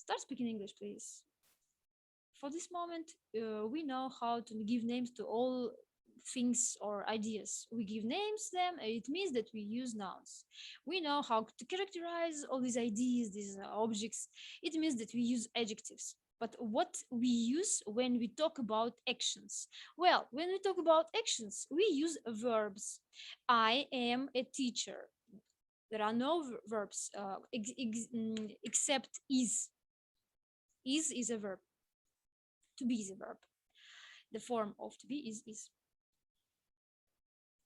Start speaking English, please. For this moment, we know how to give names to all things or ideas. We give names to them, it means that we use nouns. We know how to characterize all these ideas, these objects. It means that we use adjectives. But what we use when we talk about actions? Well, when we talk about actions, we use verbs. I am a teacher. There are no verbs except is. Is a verb. To be is a verb. The form of to be is.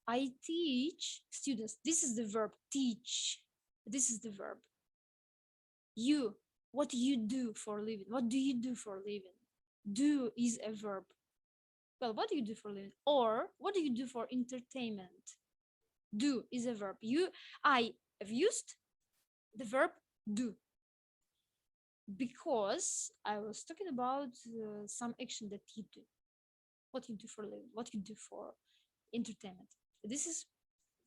I teach students. This is the verb teach. This is the verb. You, what you do for living? What do you do for living? Do is a verb. Well, what do you do for living? Or what do you do for entertainment? Do is a verb. I have used the verb do because I was talking about some action that you do. What you do for living, what you do for entertainment. This is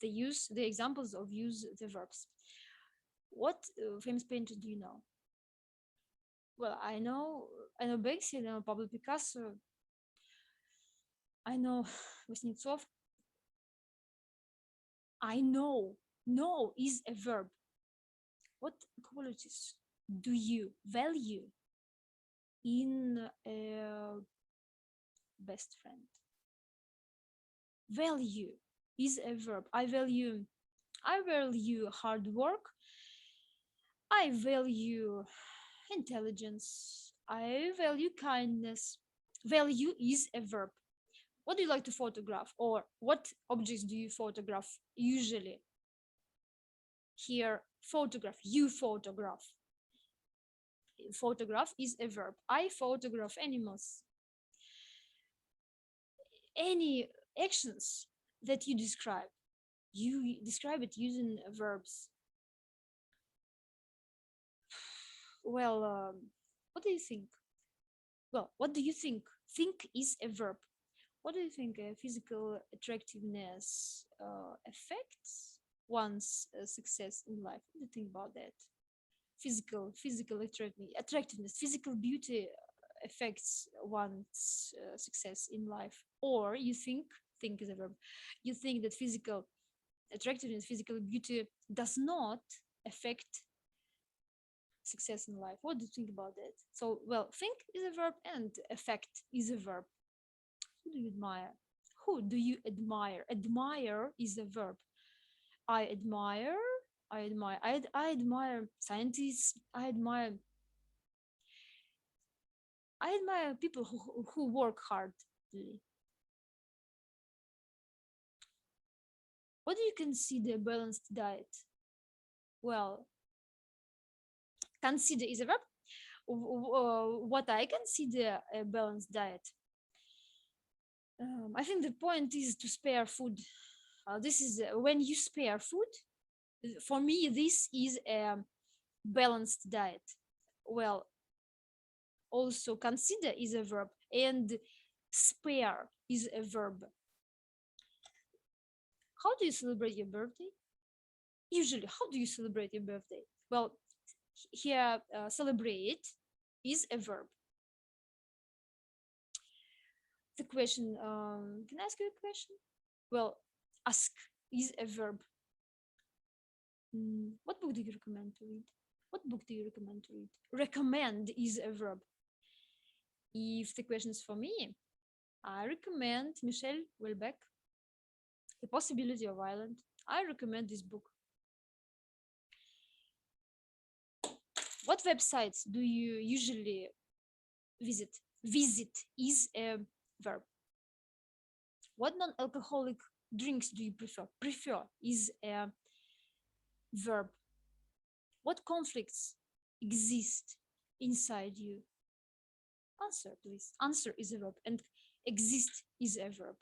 the examples of use the verbs. What famous painter do you know? Well, I know Banksy, I know Pablo Picasso, I know Kuznetsov. I know. Know is a verb. What qualities do you value in a best friend? Value is a verb. I value hard work. I value intelligence. I value kindness. Value is a verb. What do you like to photograph, or what objects do you photograph usually? Here, photograph, you photograph. Photograph is a verb. I photograph animals. Any actions that you describe it using verbs. Well, what do you think? Well, what do you think? Think is a verb. What do you think physical attractiveness affects one's success in life? What do you think about that? Physical attractiveness, physical beauty affects one's success in life. Or you think is a verb. You think that physical attractiveness, physical beauty does not affect success in life. What do you think about that? So, well, think is a verb and affect is a verb. Who do you admire? Who do you admire? Admire is a verb. I admire scientists. I admire people who work hard. What do you consider a balanced diet? Well, consider is a verb. What I consider a balanced diet. I think the point is to spare food. This is when you spare food. For me, this is a balanced diet. Well, also consider is a verb and spare is a verb. How do you celebrate your birthday? Usually, how do you celebrate your birthday? Well, here, celebrate is a verb. The question, can I ask you a question? Well, ask is a verb. What book do you recommend to read? What book do you recommend to read? Recommend is a verb. If the question is for me, I recommend Michel Houellebecq, The Possibility of Island. I recommend this book. What websites do you usually visit? Visit is a verb. What non-alcoholic drinks do you prefer? Prefer is a verb. What conflicts exist inside you? Answer, please. Answer is a verb and exist is a verb.